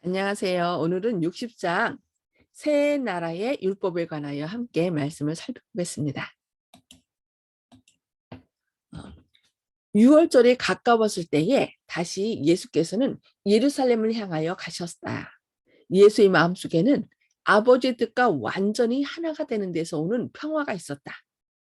안녕하세요. 오늘은 60장 새 나라의 율법에 관하여 함께 말씀을 살펴보겠습니다. 6월절이 가까웠을 때에 다시 예수께서는 예루살렘을 향하여 가셨다. 예수의 마음속에는 아버지의 뜻과 완전히 하나가 되는 데서 오는 평화가 있었다.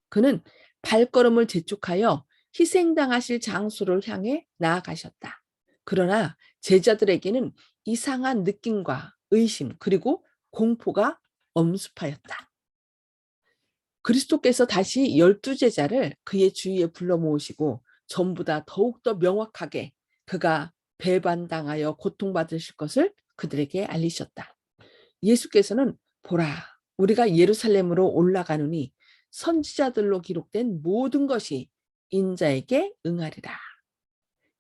그는 발걸음을 재촉하여 희생당하실 장소를 향해 나아가셨다. 그러나 제자들에게는 이상한 느낌과 의심 그리고 공포가 엄습하였다. 그리스도께서 다시 12제자를 그의 주위에 불러 모으시고 전보다 더욱더 명확하게 그가 배반당하여 고통받으실 것을 그들에게 알리셨다. 예수께서는 보라, 우리가 예루살렘으로 올라가노니 선지자들로 기록된 모든 것이 인자에게 응하리라.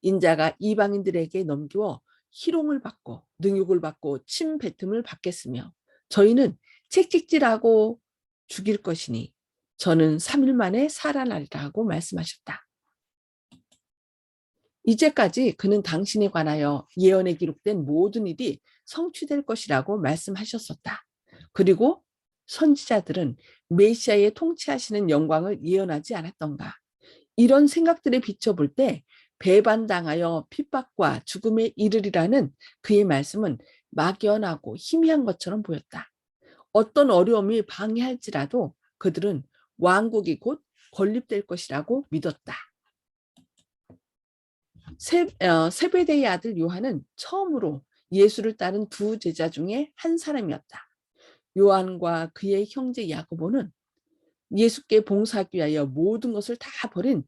인자가 이방인들에게 넘기워 희롱을 받고 능욕을 받고 침뱉음을 받겠으며 저희는 채찍질하고 죽일 것이니 저는 3일 만에 살아나리라 하고 말씀하셨다. 이제까지 그는 당신에 관하여 예언에 기록된 모든 일이 성취될 것이라고 말씀하셨었다. 그리고 선지자들은 메시아의 통치하시는 영광을 예언하지 않았던가. 이런 생각들에 비춰볼 때 배반당하여 핍박과 죽음에 이르리라는 그의 말씀은 막연하고 희미한 것처럼 보였다. 어떤 어려움이 방해할지라도 그들은 왕국이 곧 건립될 것이라고 믿었다. 세베대의 아들 요한은 처음으로 예수를 따른 두 제자 중에 한 사람이었다. 요한과 그의 형제 야고보는 예수께 봉사하기 위하여 모든 것을 다 버린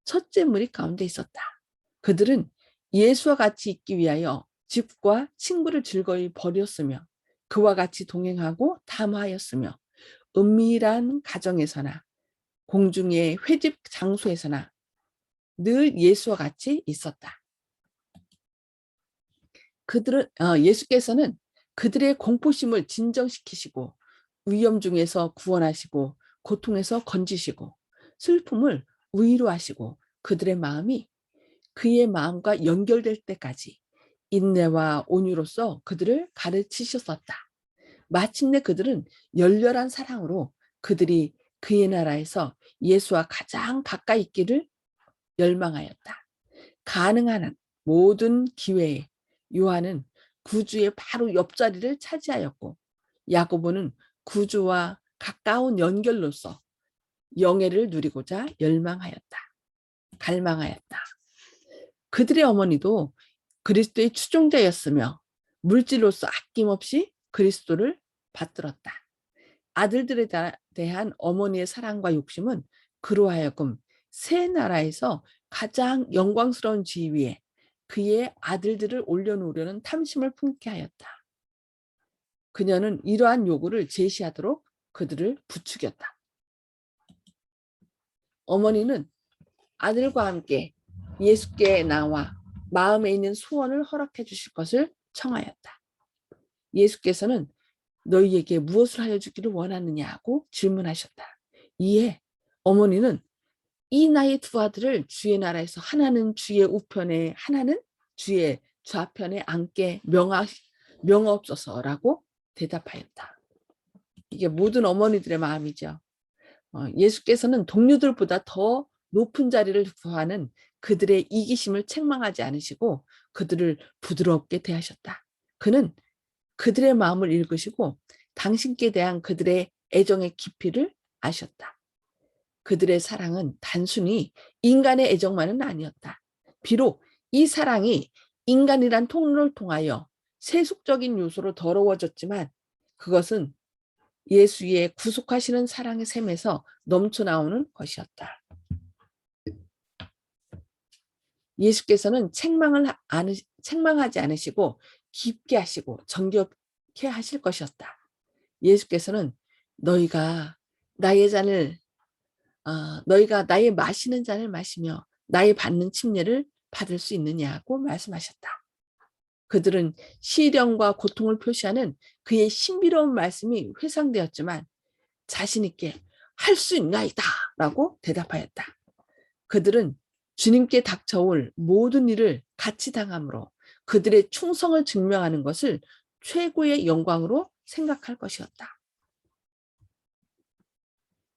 첫째 무리 가운데 있었다. 그들은 예수와 같이 있기 위하여 집과 친구를 즐거이 버렸으며 그와 같이 동행하고 담화하였으며 은밀한 가정에서나 공중의 회집 장소에서나 늘 예수와 같이 있었다. 예수께서는 그들의 공포심을 진정시키시고 위험 중에서 구원하시고 고통에서 건지시고 슬픔을 위로하시고 그들의 마음이 그의 마음과 연결될 때까지 인내와 온유로서 그들을 가르치셨었다. 마침내 그들은 열렬한 사랑으로 그들이 그의 나라에서 예수와 가장 가까이 있기를 열망하였다. 가능한 한 모든 기회에 요한은 구주의 바로 옆자리를 차지하였고 야고보는 구주와 가까운 연결로서 영예를 누리고자 갈망하였다. 그들의 어머니도 그리스도의 추종자였으며 물질로서 아낌없이 그리스도를 받들었다. 아들들에 대한 어머니의 사랑과 욕심은 그로 하여금 새 나라에서 가장 영광스러운 지위에 그의 아들들을 올려놓으려는 탐심을 품게 하였다. 그녀는 이러한 요구를 제시하도록 그들을 부추겼다. 어머니는 아들과 함께 예수께 나와 마음에 있는 소원을 허락해 주실 것을 청하였다. 예수께서는 너희에게 무엇을 하여 주기를 원하느냐고 질문하셨다. 이에 어머니는 이 나의 두 아들을 주의 나라에서 하나는 주의 우편에 하나는 주의 좌편에 앉게 명하옵소서라고 대답하였다. 이게 모든 어머니들의 마음이죠. 예수께서는 동료들보다 더 높은 자리를 구하는 그들의 이기심을 책망하지 않으시고 그들을 부드럽게 대하셨다. 그는 그들의 마음을 읽으시고 당신께 대한 그들의 애정의 깊이를 아셨다. 그들의 사랑은 단순히 인간의 애정만은 아니었다. 비록 이 사랑이 인간이란 통로를 통하여 세속적인 요소로 더러워졌지만 그것은 예수의 구속하시는 사랑의 샘에서 넘쳐나오는 것이었다. 예수께서는 책망하지 않으시고 깊게 하시고 정겹게 하실 것이었다. 예수께서는 너희가 나의 마시는 잔을 마시며 나의 받는 침례를 받을 수 있느냐고 말씀하셨다. 그들은 시련과 고통을 표시하는 그의 신비로운 말씀이 회상되었지만 자신 있게 할 수 있나이다 라고 대답하였다. 그들은 주님께 닥쳐올 모든 일을 같이 당함으로 그들의 충성을 증명하는 것을 최고의 영광으로 생각할 것이었다.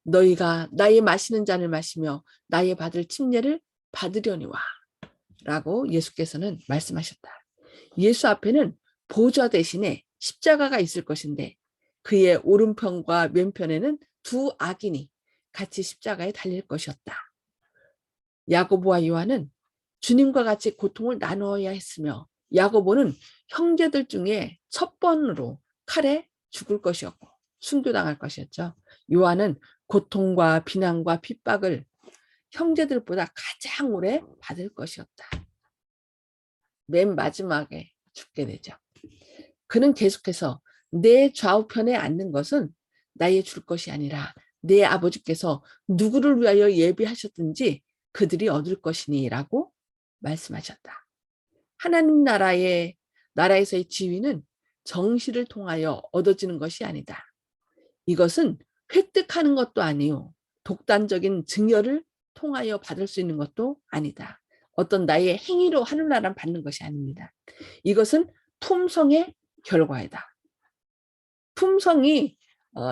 너희가 나의 마시는 잔을 마시며 나의 받을 침례를 받으려니와 라고 예수께서는 말씀하셨다. 예수 앞에는 보좌 대신에 십자가가 있을 것인데 그의 오른편과 왼편에는 두 악인이 같이 십자가에 달릴 것이었다. 야고보와 요한은 주님과 같이 고통을 나누어야 했으며 야고보는 형제들 중에 첫 번으로 칼에 죽을 것이었고 순교당할 것이었죠. 요한은 고통과 비난과 핍박을 형제들보다 가장 오래 받을 것이었다. 맨 마지막에 죽게 되죠. 그는 계속해서 내 좌우편에 앉는 것은 나의 줄 것이 아니라 내 아버지께서 누구를 위하여 예비하셨든지 그들이 얻을 것이니 라고 말씀하셨다. 하나님 나라에서의 지위는 정시를 통하여 얻어지는 것이 아니다. 이것은 획득하는 것도 아니요. 독단적인 증여를 통하여 받을 수 있는 것도 아니다. 어떤 나의 행위로 하늘나라를 받는 것이 아닙니다. 이것은 품성의 결과이다. 품성이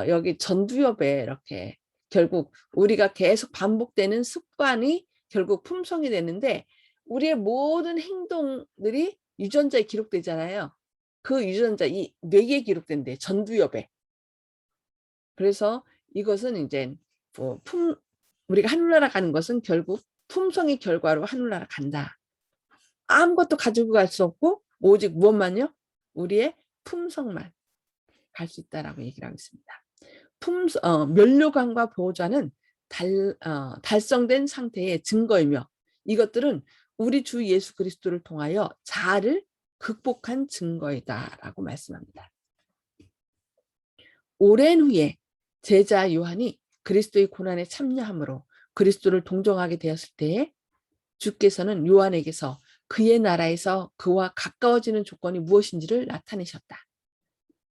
여기 전두엽에 이렇게 결국 우리가 계속 반복되는 습관이 결국 품성이 되는데 우리의 모든 행동들이 유전자에 기록되잖아요. 그 유전자 이 뇌에 기록된대 전두엽에. 그래서 이것은 이제 우리가 하늘나라 가는 것은 결국 품성의 결과로 하늘나라 간다. 아무것도 가지고 갈 수 없고 오직 무엇만요? 우리의 품성만 갈 수 있다라고 얘기를 하고 있습니다. 면류관과 보호자는 달성된 상태의 증거이며 이것들은 우리 주 예수 그리스도를 통하여 자아를 극복한 증거이다라고 말씀합니다. 오랜 후에 제자 요한이 그리스도의 고난에 참여함으로 그리스도를 동정하게 되었을 때에 주께서는 요한에게서 그의 나라에서 그와 가까워지는 조건이 무엇인지를 나타내셨다.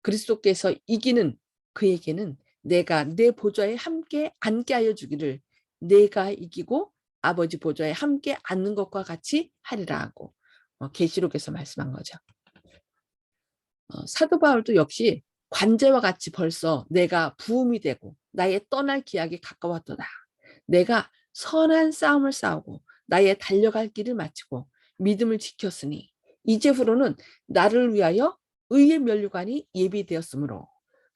그리스도께서 이기는 그에게는 내가 내 보좌에 함께 앉게 하여 주기를 내가 이기고 아버지 보좌에 함께 앉는 것과 같이 하리라 하고 계시록에서 말씀한 거죠. 사도 바울도 역시 관제와 같이 벌써 내가 부음이 되고 나의 떠날 기약이 가까웠도다. 내가 선한 싸움을 싸우고 나의 달려갈 길을 마치고 믿음을 지켰으니 이제후로는 나를 위하여 의의 면류관이 예비되었으므로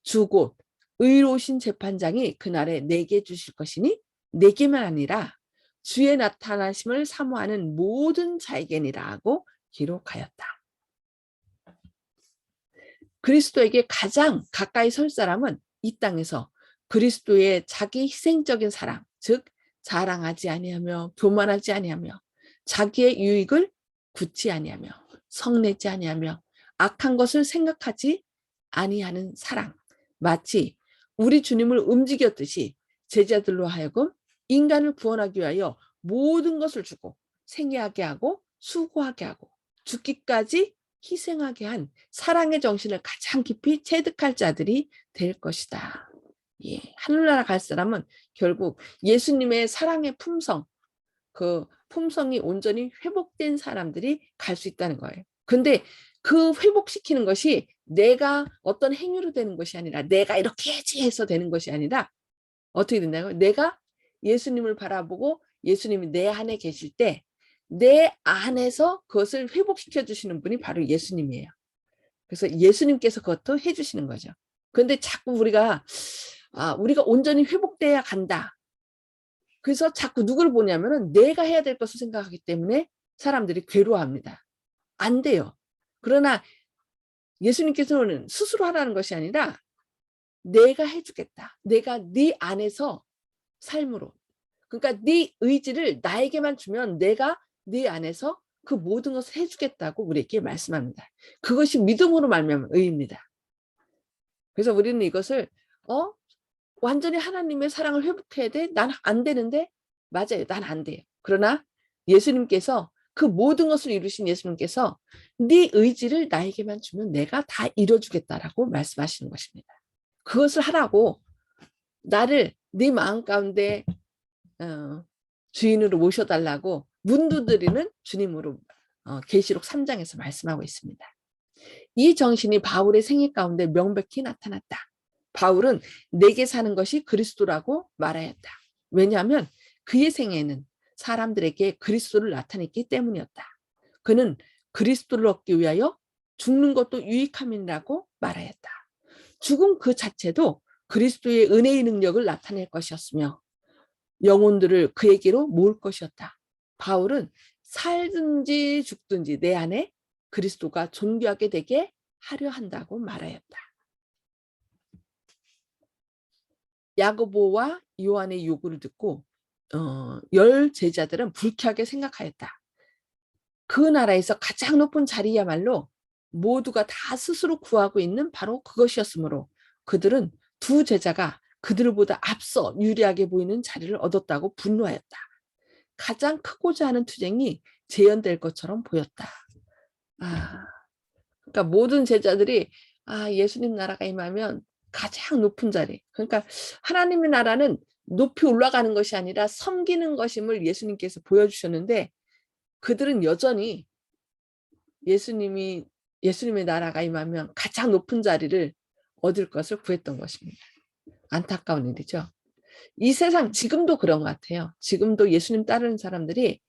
주 곧 의로우신 재판장이 그날에 내게 주실 것이니 내게만 아니라 주의 나타나심을 사모하는 모든 자에게니라 하고 기록하였다. 그리스도에게 가장 가까이 설 사람은 이 땅에서 그리스도의 자기 희생적인 사랑, 즉 자랑하지 아니하며 교만하지 아니하며 자기의 유익을 굳지 아니하며 성내지 아니하며 악한 것을 생각하지 아니하는 사랑, 마치 우리 주님을 움직였듯이 제자들로 하여금 인간을 구원하기 위하여 모든 것을 주고 생애하게 하고 수고하게 하고 죽기까지 희생하게 한 사랑의 정신을 가장 깊이 체득할 자들이 될 것이다. 예, 하늘나라 갈 사람은 결국 예수님의 사랑의 품성, 그 품성이 온전히 회복된 사람들이 갈 수 있다는 거예요. 근데 그 회복시키는 것이 내가 어떤 행위로 되는 것이 아니라 내가 이렇게 해야지 해서 되는 것이 아니라 어떻게 된다고요? 내가 예수님을 바라보고 예수님이 내 안에 계실 때 내 안에서 그것을 회복시켜 주시는 분이 바로 예수님이에요. 그래서 예수님께서 그것도 해주시는 거죠. 그런데 자꾸 우리가 온전히 회복돼야 간다. 그래서 자꾸 누구를 보냐면은 내가 해야 될 것을 생각하기 때문에 사람들이 괴로워합니다. 안 돼요. 그러나 예수님께서는 스스로 하라는 것이 아니라 내가 해주겠다. 내가 네 안에서 삶으로. 그러니까 네 의지를 나에게만 주면 내가 네 안에서 그 모든 것을 해주겠다고 우리에게 말씀합니다. 그것이 믿음으로 말미암은 의입니다. 그래서 우리는 이것을 완전히 하나님의 사랑을 회복해야 돼? 난 안 되는데? 맞아요. 난 안 돼요. 그러나 예수님께서 그 모든 것을 이루신 예수님께서 네 의지를 나에게만 주면 내가 다 이뤄주겠다라고 말씀하시는 것입니다. 그것을 하라고 나를 네 마음 가운데 주인으로 모셔달라고 문두드리는 주님으로 계시록 3장에서 말씀하고 있습니다. 이 정신이 바울의 생애 가운데 명백히 나타났다. 바울은 내게 사는 것이 그리스도라고 말하였다. 왜냐하면 그의 생애는 사람들에게 그리스도를 나타냈기 때문이었다. 그는 그리스도를 얻기 위하여 죽는 것도 유익함이라고 말하였다. 죽음 그 자체도 그리스도의 은혜의 능력을 나타낼 것이었으며 영혼들을 그에게로 모을 것이었다. 바울은 살든지 죽든지 내 안에 그리스도가 존귀하게 되게 하려 한다고 말하였다. 야고보와 요한의 요구를 듣고 10 제자들은 불쾌하게 생각하였다. 그 나라에서 가장 높은 자리야말로 모두가 다 스스로 구하고 있는 바로 그것이었으므로 그들은 두 제자가 그들보다 앞서 유리하게 보이는 자리를 얻었다고 분노하였다. 가장 크고자 하는 투쟁이 재현될 것처럼 보였다. 그러니까 모든 제자들이 예수님 나라가 임하면 가장 높은 자리. 그러니까 하나님의 나라는 높이 올라가는 것이 아니라 섬기는 것임을 예수님께서 보여주셨는데 그들은 여전히 예수님의 나라가 임하면 가장 높은 자리를 얻을 것을 구했던 것입니다. 안타까운 일이죠. 이 세상 지금도 그런 것 같아요. 지금도 예수님 따르는 사람들이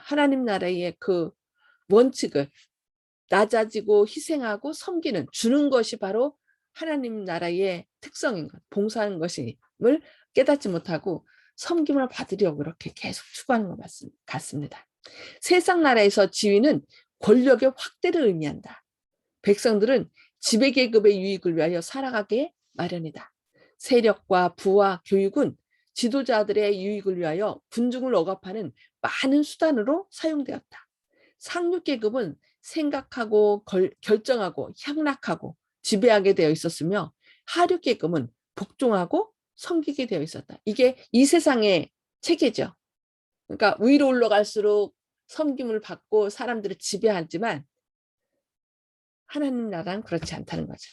하나님 나라의 그 원칙을 낮아지고 희생하고 섬기는 주는 것이 바로 하나님 나라의 특성인 것, 봉사하는 것임을 깨닫지 못하고 섬김을 받으려고 이렇게 계속 추구하는 것 같습니다. 세상 나라에서 지위는 권력의 확대를 의미한다. 백성들은 지배계급의 유익을 위하여 살아가게 마련이다. 세력과 부와 교육은 지도자들의 유익을 위하여 군중을 억압하는 많은 수단으로 사용되었다. 상류계급은 생각하고 결정하고 향락하고 지배하게 되어 있었으며 하류계급은 복종하고 섬기게 되어 있었다. 이게 이 세상의 체계죠. 그러니까 위로 올라갈수록 섬김을 받고 사람들을 지배하지만 하나님 나라는 그렇지 않다는 거죠.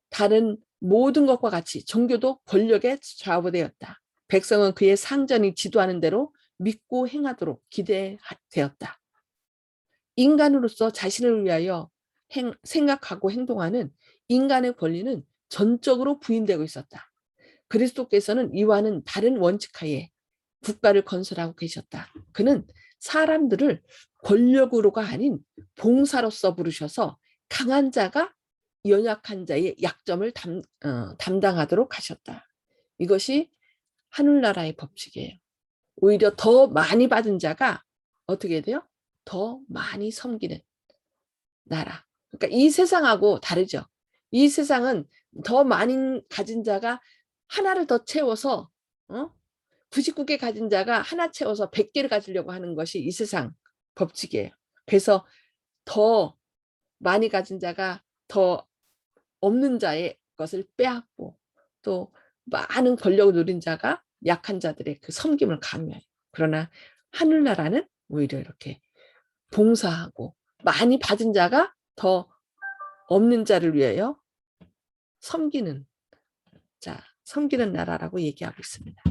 다른 모든 것과 같이 종교도 권력에 좌우되었다. 백성은 그의 상전이 지도하는 대로 믿고 행하도록 기대되었다. 인간으로서 자신을 위하여 생각하고 행동하는 인간의 권리는 전적으로 부인되고 있었다. 그리스도께서는 이와는 다른 원칙하에 국가를 건설하고 계셨다. 그는 사람들을 권력으로가 아닌 봉사로서 부르셔서 강한 자가 연약한 자의 약점을 담당하도록 하셨다. 이것이 하늘나라의 법칙이에요. 오히려 더 많이 받은 자가 어떻게 돼요? 더 많이 섬기는 나라. 그러니까 이 세상하고 다르죠. 이 세상은 더 많이 가진 자가 하나를 더 채워서 99개 가진 자가 하나 채워서 100개를 가지려고 하는 것이 이 세상 법칙이에요. 그래서 더 많이 가진 자가 더 없는 자의 것을 빼앗고 또 많은 권력을 누린 자가 약한 자들의 그 섬김을 강요해요. 그러나 하늘나라는 오히려 이렇게 봉사하고 많이 받은 자가 더 없는 자를 위하여 섬기는 나라라고 얘기하고 있습니다.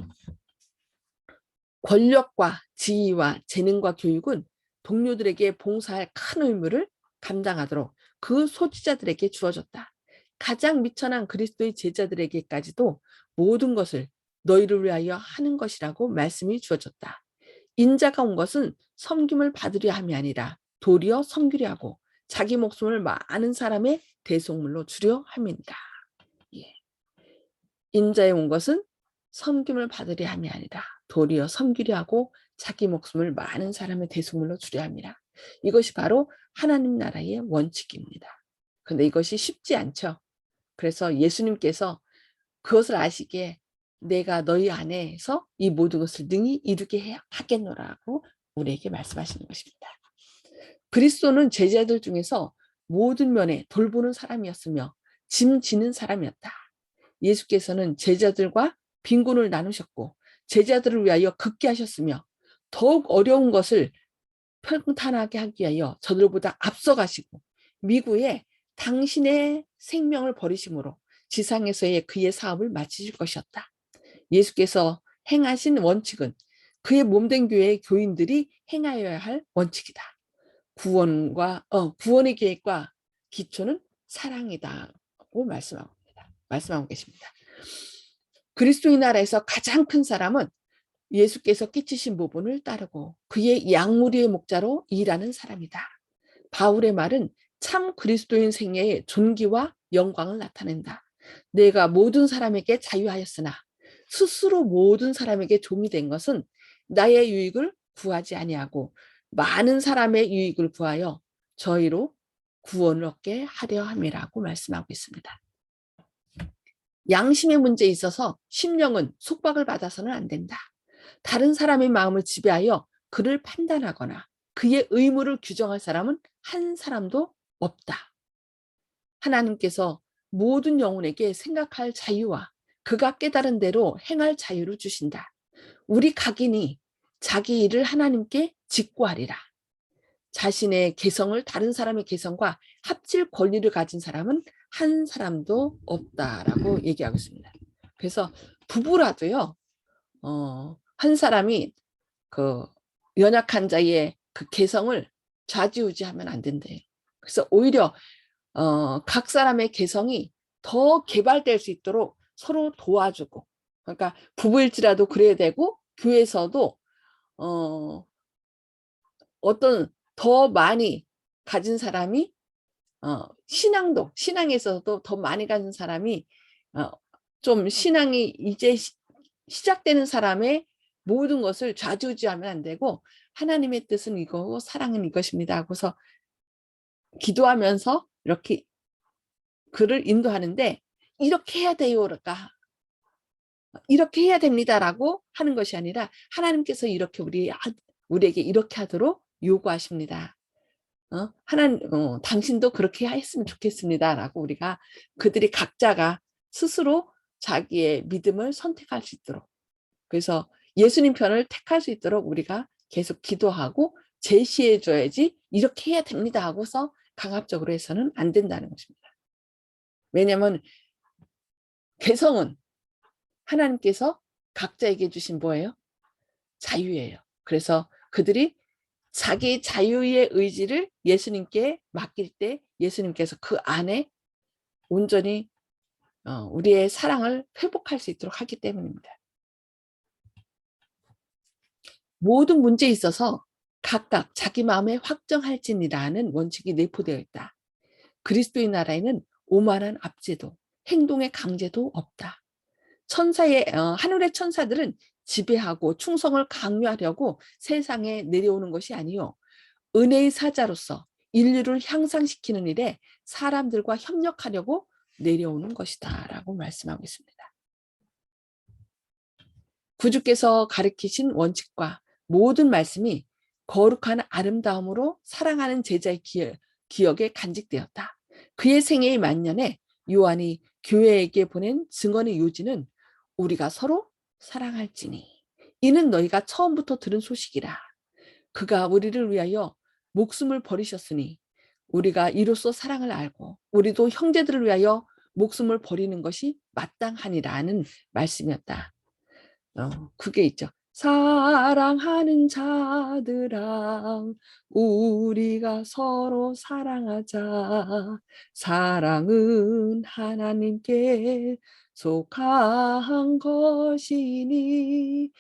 권력과 지위와 재능과 교육은 동료들에게 봉사할 큰 의무를 감당하도록 그 소지자들에게 주어졌다. 가장 미천한 그리스도의 제자들에게까지도 모든 것을 너희를 위하여 하는 것이라고 말씀이 주어졌다. 인자가 온 것은 섬김을 받으려 함이 아니라 도리어 섬기려 하고 자기 목숨을 많은 사람의 대속물로 주려 함이니라. 예. 인자에 온 것은 섬김을 받으려 함이 아니라 도리어 섬기려 하고 자기 목숨을 많은 사람의 대속물로 주려 함이라. 이것이 바로 하나님 나라의 원칙입니다. 그런데 이것이 쉽지 않죠. 그래서 예수님께서 그것을 아시기에 내가 너희 안에서 이 모든 것을 능히 이루게 하겠노라고 우리에게 말씀하시는 것입니다. 그리스도는 제자들 중에서 모든 면에 돌보는 사람이었으며 짐 지는 사람이었다. 예수께서는 제자들과 빈곤을 나누셨고 제자들을 위하여 극기하셨으며 더욱 어려운 것을 평탄하게 하기 위하여 저들보다 앞서가시고 미구에 당신의 생명을 버리심으로 지상에서의 그의 사업을 마치실 것이었다. 예수께서 행하신 원칙은 그의 몸된 교회의 교인들이 행하여야 할 원칙이다. 구원의 계획과 기초는 사랑이다고 말씀하고 계십니다. 그리스도의 나라에서 가장 큰 사람은 예수께서 끼치신 부분을 따르고 그의 양무리의 목자로 일하는 사람이다. 바울의 말은 참 그리스도인 생애의 존귀와 영광을 나타낸다. 내가 모든 사람에게 자유하였으나 스스로 모든 사람에게 종이 된 것은 나의 유익을 구하지 아니하고 많은 사람의 유익을 구하여 저희로 구원을 얻게 하려 함이라고 말씀하고 있습니다. 양심의 문제에 있어서 심령은 속박을 받아서는 안 된다. 다른 사람의 마음을 지배하여 그를 판단하거나 그의 의무를 규정할 사람은 한 사람도 없다. 하나님께서 모든 영혼에게 생각할 자유와 그가 깨달은 대로 행할 자유를 주신다. 우리 각인이 자기 일을 하나님께 직구하리라. 자신의 개성을 다른 사람의 개성과 합칠 권리를 가진 사람은 한 사람도 없다라고 얘기하고 있습니다. 그래서 부부라도요, 한 사람이 그 연약한 자의 그 개성을 좌지우지하면 안 된대요. 그래서 오히려 각 사람의 개성이 더 개발될 수 있도록 서로 도와주고, 그러니까 부부일지라도 그래야 되고, 교회에서도 어떤 더 많이 가진 사람이 신앙에서도 더 많이 가진 사람이 좀 신앙이 이제 시작되는 사람의 모든 것을 좌지우지하면 안 되고 하나님의 뜻은 이거고 사랑은 이것입니다 하고서 기도하면서 이렇게 그를 인도하는데 이렇게 해야 돼요. 그러니까 이렇게 해야 됩니다라고 하는 것이 아니라 하나님께서 이렇게 우리에게 이렇게 하도록 요구하십니다. 당신도 그렇게 했으면 좋겠습니다라고 우리가 그들이 각자가 스스로 자기의 믿음을 선택할 수 있도록, 그래서 예수님 편을 택할 수 있도록 우리가 계속 기도하고 제시해 줘야지 이렇게 해야 됩니다 하고서 강압적으로 해서는 안 된다는 것입니다. 왜냐하면 개성은 하나님께서 각자에게 주신 뭐예요? 자유예요. 그래서 그들이 자기 자유의 의지를 예수님께 맡길 때 예수님께서 그 안에 온전히 우리의 사랑을 회복할 수 있도록 하기 때문입니다. 모든 문제에 있어서 각각 자기 마음에 확정할지니라는 원칙이 내포되어 있다. 그리스도의 나라에는 오만한 압제도, 행동의 강제도 없다. 하늘의 천사들은 지배하고 충성을 강요하려고 세상에 내려오는 것이 아니요, 은혜의 사자로서 인류를 향상시키는 일에 사람들과 협력하려고 내려오는 것이다 라고 말씀하고 있습니다. 구주께서 가르치신 원칙과 모든 말씀이 거룩한 아름다움으로 사랑하는 제자의 기억에 간직되었다. 그의 생애의 만년에 요한이 교회에게 보낸 증언의 요지는 우리가 서로 사랑할지니 이는 너희가 처음부터 들은 소식이라. 그가 우리를 위하여 목숨을 버리셨으니 우리가 이로써 사랑을 알고 우리도 형제들을 위하여 목숨을 버리는 것이 마땅하니라는 말씀이었다. 그게 있죠. 사랑하는 자들아 우리가 서로 사랑하자. 사랑은 하나님께 속한 것이니.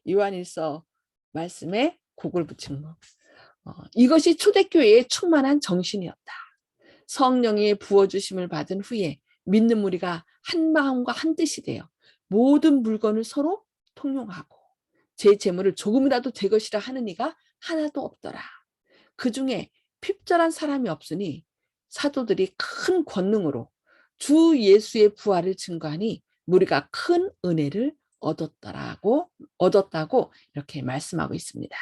요한일서 말씀에 곡을 붙인 거. 이것이 초대교회의 충만한 정신이었다. 성령의 부어주심을 받은 후에 믿는 우리가 한 마음과 한 뜻이 되어 모든 물건을 서로 통용하고 제 재물을 조금이라도 제 것이라 하는 이가 하나도 없더라. 그 중에 핍절한 사람이 없으니 사도들이 큰 권능으로 주 예수의 부활을 증거하니 우리가 큰 은혜를 얻었다고 이렇게 말씀하고 있습니다.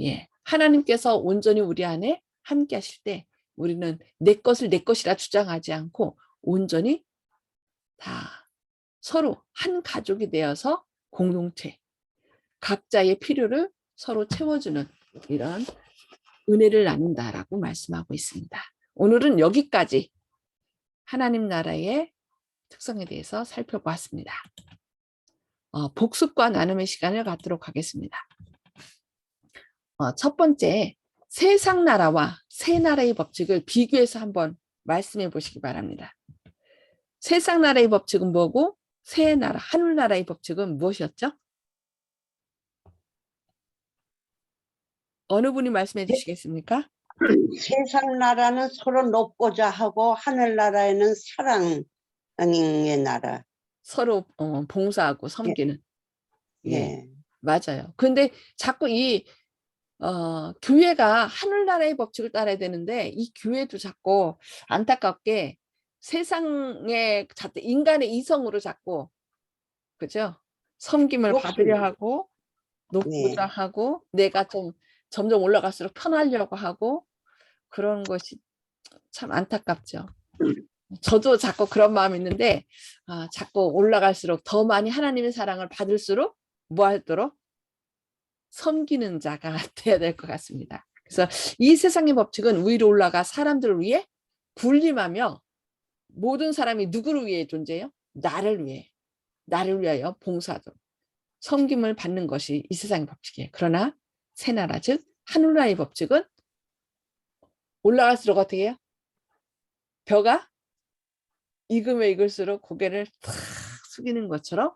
예, 하나님께서 온전히 우리 안에 함께 하실 때 우리는 내 것을 내 것이라 주장하지 않고 온전히 다 서로 한 가족이 되어서 공동체, 각자의 필요를 서로 채워주는 이런 은혜를 나눈다라고 말씀하고 있습니다. 오늘은 여기까지 하나님 나라의 특성에 대해서 살펴보았습니다. 복습과 나눔의 시간을 갖도록 하겠습니다. 첫 번째, 세상 나라와 새 나라의 법칙을 비교해서 한번 말씀해 보시기 바랍니다. 세상 나라의 법칙은 뭐고 새 나라, 하늘 나라의 법칙은 무엇이었죠? 어느 분이 말씀해 주시겠습니까? 세상 나라는 서로 높고자 하고 하늘나라에는 사랑의 나라. 서로 봉사하고 섬기는. 예, 예. 맞아요. 근데 자꾸 이 교회가 하늘나라의 법칙을 따라야 되는데 이 교회도 자꾸 안타깝게 세상의 인간의 이성으로 자꾸 그죠? 섬김을 욕심. 받으려 하고 높고자 네. 하고 내가 좀 점점 올라갈수록 편하려고 하고 그런 것이 참 안타깝죠. 저도 자꾸 그런 마음이 있는데 자꾸 올라갈수록 더 많이 하나님의 사랑을 받을수록 뭐 하도록 섬기는 자가 돼야 될 것 같습니다. 그래서 이 세상의 법칙은 위로 올라가 사람들을 위해 군림하며 모든 사람이 누구를 위해 존재해요? 나를 위해. 나를 위하여 봉사하도록 섬김을 받는 것이 이 세상의 법칙이에요. 그러나 새나라 즉 하늘나라의 법칙은 올라갈수록 어떻게 해요? 벼가 익으면 익을수록 고개를 탁 숙이는 것처럼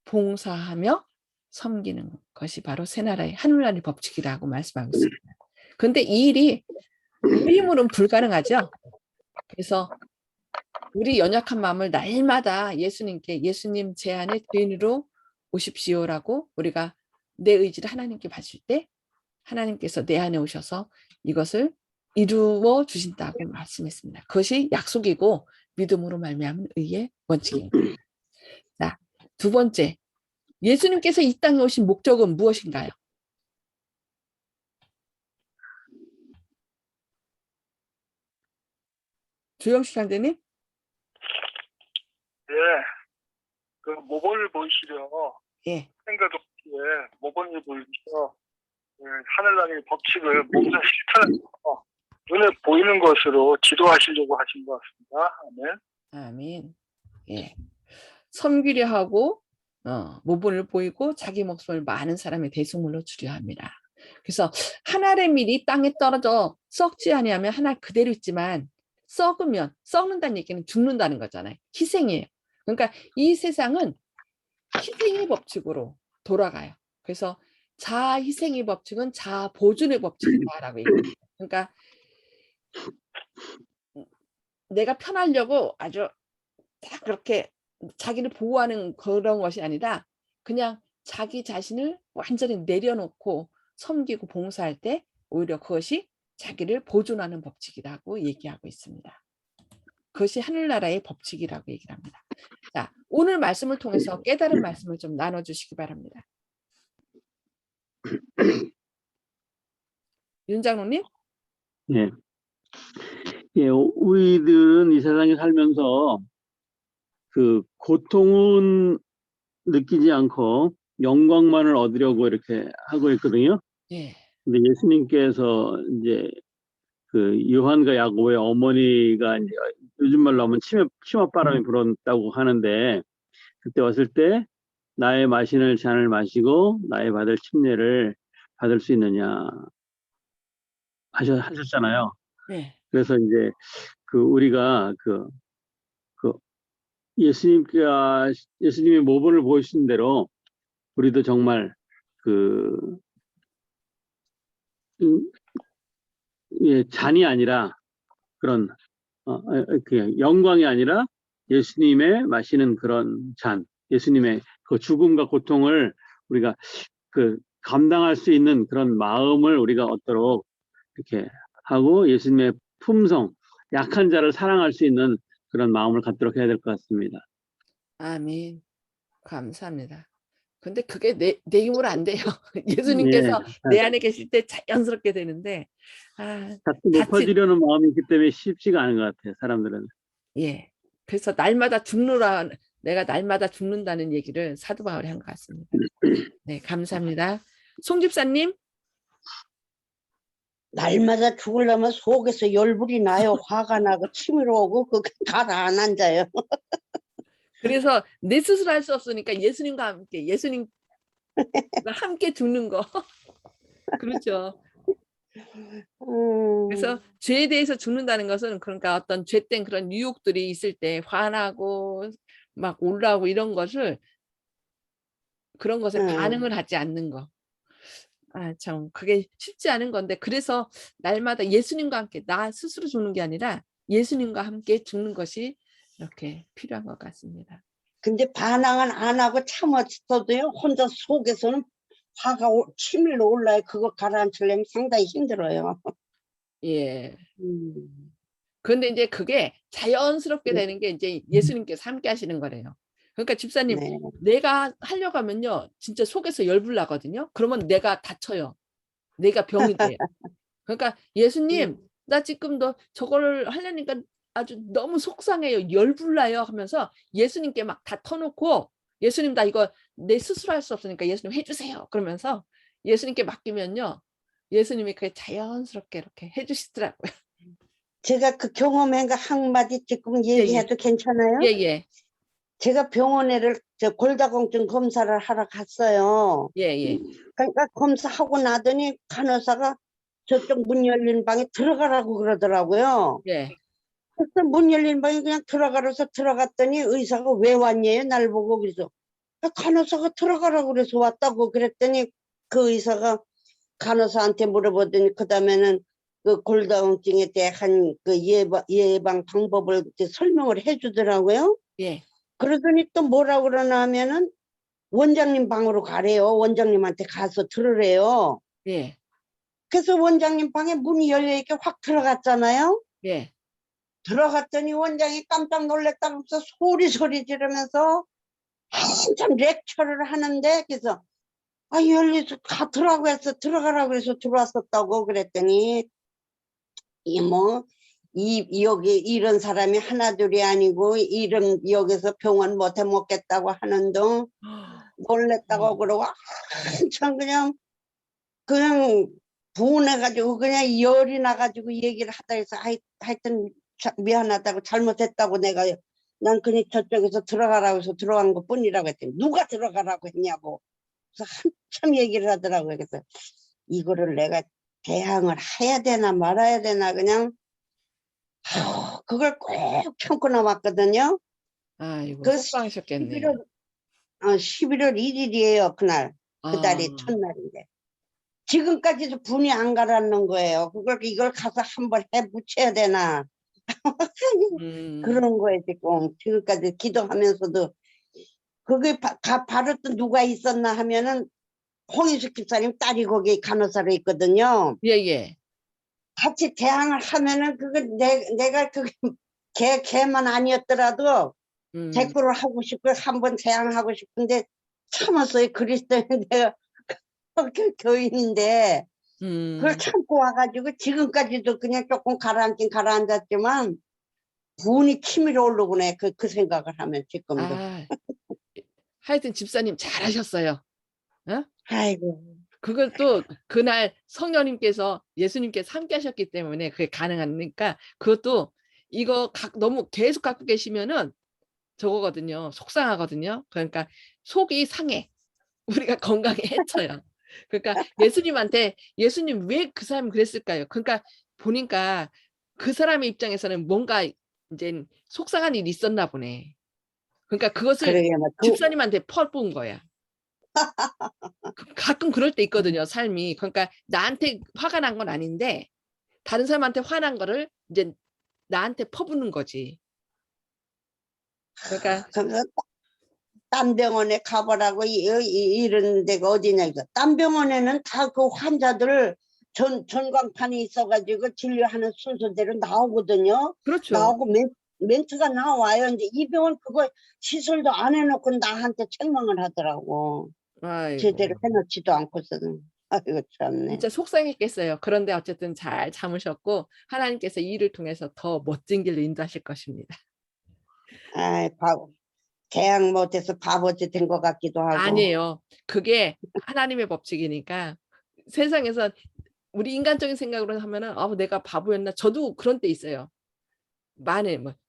봉사하며 섬기는 것이 바로 새나라의 하늘나라의 법칙이라고 말씀하고 있습니다. 그런데 이 일이 우리 힘으로는 불가능하죠. 그래서 우리 연약한 마음을 날마다 예수님께 예수님 제 안에 죄인으로 오십시오라고 우리가 내 의지를 하나님께 바칠 때 하나님께서 내 안에 오셔서 이것을 이루어 주신다고 말씀했습니다. 그것이 약속이고 믿음으로 말미암은 의의 원칙입니다. 자, 두 번째, 예수님께서 이 땅에 오신 목적은 무엇인가요? 조영식 장대님? 예, 그 모본을 보이시려 예. 생각 없이 모본을 보이시려 하늘나라의 법칙을 몸소 실천해서 눈에 보이는 것으로 지도하시려고 하신 것 같습니다. 아멘. 아멘. 예. 섬기려 하고 모본을 보이고 자기 목숨을 많은 사람의 대속물로 주려 합니다. 그래서 하늘의 밀이 땅에 떨어져 썩지 아니하면 하늘 그대로 있지만 썩으면 썩는다는 얘기는 죽는다는 거잖아요. 희생이에요. 그러니까 이 세상은 희생의 법칙으로 돌아가요. 그래서 자아 희생의 법칙은 자아 보존의 법칙이다라고 얘기해요. 그러니까 내가 편하려고 아주 딱 그렇게 자기를 보호하는 그런 것이 아니라 그냥 자기 자신을 완전히 내려놓고 섬기고 봉사할 때 오히려 그것이 자기를 보존하는 법칙이라고 얘기하고 있습니다. 그것이 하늘나라의 법칙이라고 얘기를 합니다. 자, 오늘 말씀을 통해서 깨달은 말씀을 좀 나눠주시기 바랍니다. 윤 장로님? 예. 예, 우리들은 이 세상에 살면서 그 고통은 느끼지 않고 영광만을 얻으려고 이렇게 하고 있거든요. 예. 근데 예수님께서 이제 그 요한과 야고보의 어머니가 이제 요즘 말로 하면 치맛바람이 불었다고 하는데 그때 왔을 때 나의 마시는 잔을 마시고 나의 받을 침례를 받을 수 있느냐 하셨잖아요. 네. 그래서 이제 그 우리가 그 예수님이 모본을 보이신 대로 우리도 정말 잔이 아니라 그런 그냥 영광이 아니라 예수님의 마시는 그런 잔, 예수님의 그 죽음과 고통을 우리가 감당할 수 있는 그런 마음을 우리가 얻도록 이렇게 하고 예수님의 품성, 약한 자를 사랑할 수 있는 그런 마음을 갖도록 해야 될 것 같습니다. 아멘. 감사합니다. 근데 그게 내 힘으로 안 돼요. 예수님께서 내 안에 계실 때 자연스럽게 되는데 자꾸 높아지려는 마음이 있기 때문에 쉽지가 않은 것 같아요. 사람들은. 예. 그래서 내가 날마다 죽는다는 얘기를 사도 바울이 한 것 같습니다. 네, 감사합니다. 송 집사님? 날마다 죽으려면 속에서 열불이 나요. 화가 나고 침이 오고 그 가라앉아요. 그래서 내 스스로 할 수 없으니까 예수님과 함께 죽는 거. 그렇죠. 그래서 죄에 대해서 죽는다는 것은 그러니까 어떤 죄된 그런 유혹들이 있을 때 화나고 막 올라오고 이런 것을 그런 것에 반응을 하지 않는 거. 아 참 그게 쉽지 않은 건데 그래서 날마다 예수님과 함께 나 스스로 죽는 게 아니라 예수님과 함께 죽는 것이 이렇게 필요한 것 같습니다. 근데 반항은 안 하고 참았어도요, 혼자 속에서는 화가 치밀어 올라요. 그거 가라앉히려면 상당히 힘들어요. 예. 음. 그런데 인제 그게 자연스럽게 네. 되는 게 인제 예수님께서 함께 하시는 거래요. 그러니까 집사님 네. 내가 하려고 하면요 진짜 속에서 열불 나거든요. 그러면 내가 다쳐요. 내가 병이 돼요. 그러니까 "예수님 음. 나 지금 저거를 하려니까 아주 너무 속상해요. 열불 나요." 하면서 예수님께 막 다 터놓고 "예수님 나 이거 내 스스로 할 수 없으니까 예수님 해 주세요." 그러면서 예수님께 맡기면요. 예수님이 그게 자연스럽게 이렇게 해 주시더라고요. 제가 그 경험한 거 한마디 조금 예예. 얘기해도 괜찮아요? 예예. 제가 병원에를 골다공증 검사를 하러 갔어요. 예예. 그러니까 검사하고 나더니 간호사가 저쪽 문 열린 방에 들어가라고 그러더라고요. 예. 그래서 문 열린 방에 그냥 들어가라서 들어갔더니 의사가 왜 왔냐요? 날 보고. 그래서 간호사가 들어가라고 그래서 왔다고 그랬더니 그 의사가 간호사한테 물어보더니 그다음에는 그 골다공증에 대한 그 예방 방법을 이제 설명을 해주더라고요. 예. 그러더니 또 뭐라 그러나 하면은 원장님 방으로 가래요. 원장님한테 가서 들으래요. 예. 그래서 원장님 방에 문이 열려 있게 확 들어갔잖아요. 예. 들어갔더니 원장이 깜짝 놀랐다면서 소리 지르면서 한참 렉처를 하는데, 그래서 열려서 들어가고 해서 들어가라고 해서 들어왔었다고 그랬더니 여기 이런 사람이 하나둘이 아니고 이런 여기서 병원 못 해먹겠다고 하는 둥 놀랬다고 그러고 한참 그냥 분해가지고 그냥 열이 나가지고 얘기를 하다 해서 하여튼 미안하다고 잘못했다고 난 그냥 저쪽에서 들어가라고 해서 들어간 것 뿐이라고 했더니 누가 들어가라고 했냐고. 그래서 한참 얘기를 하더라고요. 그래서 이거를 내가 대항을 해야 되나 말아야 되나 그냥 그걸 꼭 참고 남았거든요. 아이고 그 속상하셨겠네요. 11월 1일이에요. 그날. 아. 그달이 첫날인데. 지금까지도 분이 안 가라앉는 거예요. 이걸 가서 한번 해붙여야 되나. 음. 그런 거에 지금까지 기도하면서도 그게 바로 또 누가 있었나 하면은 홍인숙 집사님 딸이 거기 간호사로 있거든요. 예예. 같이 대항을 하면은 그거 내가 걔만 아니었더라도 음. 100% 하고 싶고 한번 대항하고 싶은데 참았어요. 그리스도인 내가 교인인데 그걸 참고 와가지고 지금까지도 그냥 조금 가라앉긴 가라앉았지만 분이 치밀어 오르구나 그 생각을 하면 지금도. 아. 하여튼 집사님 잘하셨어요. 어? 아이고. 그걸 또 그날 성령님께서 예수님께서 함께 하셨기 때문에 그게 가능하니까 그것도 이거 너무 계속 갖고 계시면은 저거거든요. 속상하거든요. 그러니까 속이 상해. 우리가 건강에 해쳐요. 그러니까 예수님 왜 그 사람이 그랬을까요? 그러니까 보니까 그 사람의 입장에서는 뭔가 인제 속상한 일이 있었나 보네. 그러니까 그것을 그러게 집사님한테 퍼부은 거야. 가끔 그럴 때 있거든요, 삶이. 그러니까 나한테 화가 난 건 아닌데 다른 사람한테 화난 거를 인제 나한테 퍼붓는 거지. 그러니까 그래서 딴 병원에 가보라고 이런 데가 어디냐 이거. 딴 병원에는 다 그 환자들 전광판이 있어가지고 진료하는 순서대로 나오거든요. 그렇죠. 나오고 멘트가 나와요. 이제 이 병원 그거 시술도 안 해놓고 나한테 책망을 하더라고. 제대로 아이고. 해놓지도 않고서는. 아이고 참네. 진짜 속상했겠어요. 그런데 어쨌든 잘 참으셨고 하나님께서 이 일을 통해서 더 멋진 길로 인도하실 것입니다. 아이 대학 못해서 바보짓 된 것 같기도 하고. 아니에요. 그게 하나님의 법칙이니까 세상에서 우리 인간적인 생각으로 하면은 '아 내가 바보였나?' 저도 그런 때 있어요.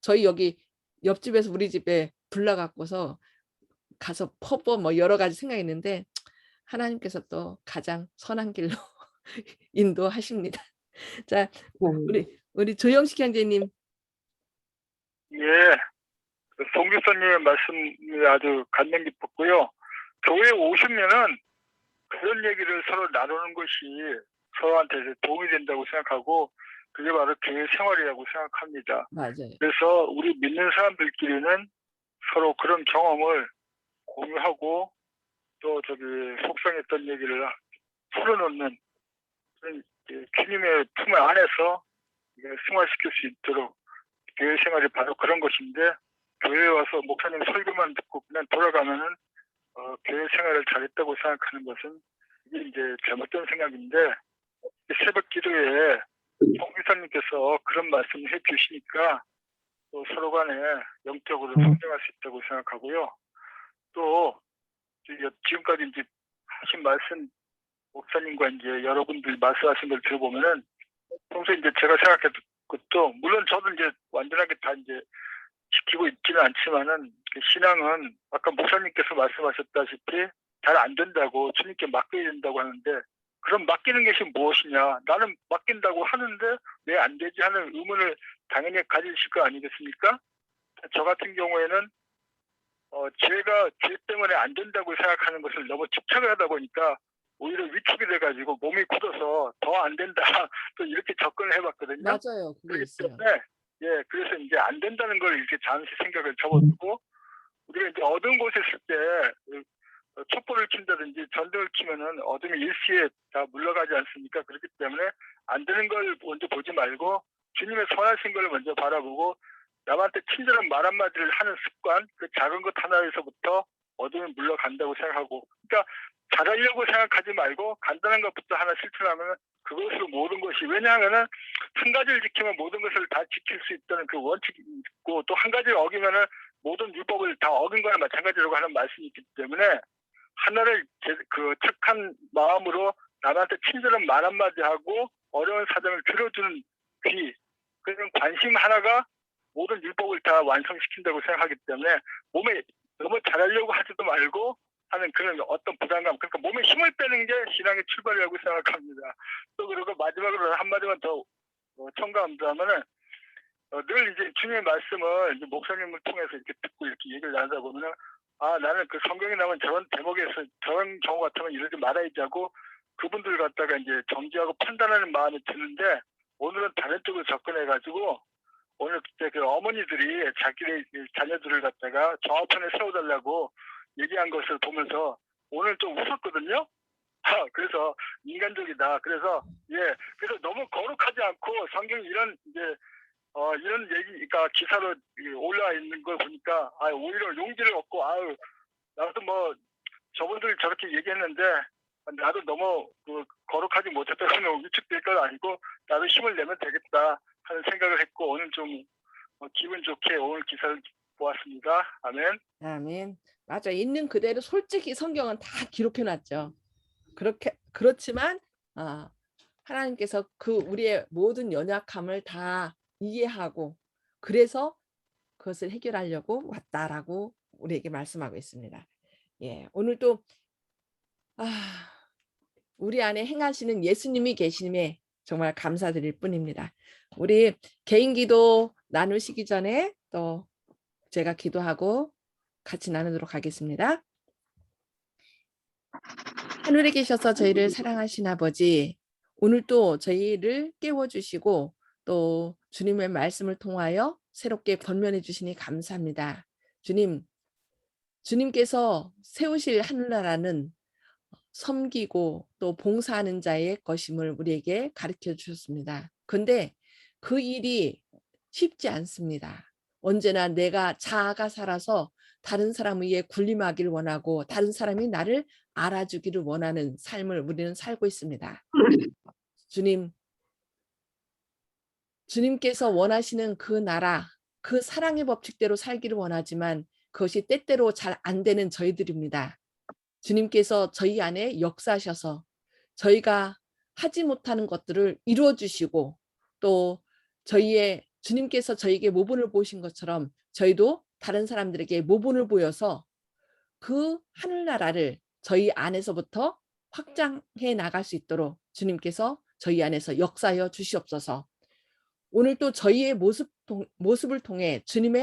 저희 여기 옆집에서 우리 집에 불나 갖고서 가서 퍼부 뭐 여러 가지 생각이 있는데 하나님께서 또 가장 선한 길로 인도하십니다. 자, 우리 조영식 형제님. 예, 그 송교사님의 말씀이 아주 감명 깊었고요. 교회에 오시면은 그런 얘기를 서로 나누는 것이 서로한테 도움이 된다고 생각하고 그게 바로 교회 생활이라고 생각합니다. 맞아요. 그래서 우리 믿는 사람들끼리는 서로 그런 경험을 공유하고 또 속상했던 얘기를 풀어놓는 그런 주님의 품 안에서 승화시킬 수 있도록 교회 생활이 바로 그런 것인데 교회에 와서 목사님 설교만 듣고 그냥 돌아가면은 교회 생활을 잘했다고 생각하는 것은 이게 이제 잘못된 생각인데 새벽 기도에 송기사님께서 그런 말씀을 해주시니까 또 서로 간에 영적으로 성장할 수 있다고 생각하고요. 또 지금까지 이제 하신 말씀 목사님과 이제 여러분들 말씀하신 걸 들어보면은 평소에 이제 제가 생각했던 것도 물론 저도 이제 완전하게 다 이제 지키고 있지는 않지만은 신앙은 아까 목사님께서 말씀하셨다시피 잘 안 된다고 주님께 맡겨야 된다고 하는데 그럼 맡기는 것이 무엇이냐? 나는 맡긴다고 하는데 왜 안 되지 하는 의문을 당연히 가지실 거 아니겠습니까? 저 같은 경우에는 제가 죄 때문에 안 된다고 생각하는 것을 너무 집착을 하다 보니까 오히려 위축이 돼가지고 몸이 굳어서 더 안 된다 또 이렇게 접근을 해봤거든요. 맞아요. 그게 그렇기 있어요. 때문에 그래서 이제 안 된다는 걸 이렇게 잠시 생각을 접어두고 우리가 이제 어두운 곳에 있을 때 촛불을 킨다든지 전등을 켜면은 어둠이 일시에 다 물러가지 않습니까? 그렇기 때문에 안 되는 걸 먼저 보지 말고 주님의 선하신 걸 먼저 바라보고 남한테 친절한 말 한마디를 하는 습관, 그 작은 것 하나에서부터 어둠이 물러간다고 생각하고, 그러니까 잘하려고 생각하지 말고 간단한 것부터 하나 실천하면 그것으로 모든 것이, 왜냐하면은 한 가지를 지키면 모든 것을 다 지킬 수 있다는 그 원칙이 있고 또 한 가지를 어기면은 모든 율법을 다 어긴 거나 마찬가지라고 하는 말씀이 있기 때문에 하나를 그 착한 마음으로 남한테 친절한 말 한마디 하고 어려운 사정을 들어주는 귀, 그런 관심 하나가 모든 율법을 다 완성시킨다고 생각하기 때문에 몸에 너무 잘하려고 하지도 말고 하는 그런 어떤 부담감, 그러니까 몸에 힘을 빼는 게 신앙의 출발이라고 생각합니다. 또 그리고 마지막으로 한마디만 더 첨가한다면은 늘 이제 주님의 말씀을 이제 목사님을 통해서 이렇게 듣고 이렇게 얘기를 나누다 보면은 나는 그 성경에 나온 저런 대목에서 저런 경우 같으면 이러지 말아야지 하고 그분들 갖다가 이제 정지하고 판단하는 마음이 드는데 오늘은 다른 쪽으로 접근해가지고 오늘 그때 그 어머니들이 자기네 자녀들을 갖다가 정화편에 세워달라고 얘기한 것을 보면서 오늘 좀 웃었거든요. 그래서 인간적이다. 그래서 그래서 너무 거룩하지 않고 성경이 이런 이제 이런 얘기가 기사로 올라와 있는 걸 보니까 오히려 용기를 얻고 나도 뭐 저분들 저렇게 얘기했는데 나도 너무 거룩하지 못했다고 위축될 건 아니고 나도 힘을 내면 되겠다 하는 생각을 했고 오늘 좀 기분 좋게 오늘 기사를 보았습니다. 아멘. 아멘. 맞아. 있는 그대로 솔직히 성경은 다 기록해 놨죠. 그렇지만 하나님께서 그 우리의 모든 연약함을 다 이해하고 그래서 그것을 해결하려고 왔다라고 우리에게 말씀하고 있습니다. 오늘 또 우리 안에 행하시는 예수님이 계심에 정말 감사드릴 뿐입니다. 우리 개인 기도 나누시기 전에 또 제가 기도하고 같이 나누도록 하겠습니다. 하늘에 계셔서 저희를 사랑하신 아버지, 오늘 또 저희를 깨워주시고 또 주님의 말씀을 통하여 새롭게 권면해 주시니 감사합니다. 주님께서 세우실 하늘나라는 섬기고 또 봉사하는 자의 것임을 우리에게 가르쳐 주셨습니다. 그런데 그 일이 쉽지 않습니다. 언제나 내가 자아가 살아서 다른 사람 위에 군림하기를 원하고 다른 사람이 나를 알아주기를 원하는 삶을 우리는 살고 있습니다. 주님께서 원하시는 그 나라, 그 사랑의 법칙대로 살기를 원하지만 그것이 때때로 잘 안 되는 저희들입니다. 주님께서 저희 안에 역사하셔서 저희가 하지 못하는 것들을 이루어 주시고 또 주님께서 저희에게 모본을 보신 것처럼 저희도 다른 사람들에게 모본을 보여서 그 하늘나라를 저희 안에서부터 확장해 나갈 수 있도록 주님께서 저희 안에서 역사하여 주시옵소서. 오늘 또 저희의 모습을 통해 주님의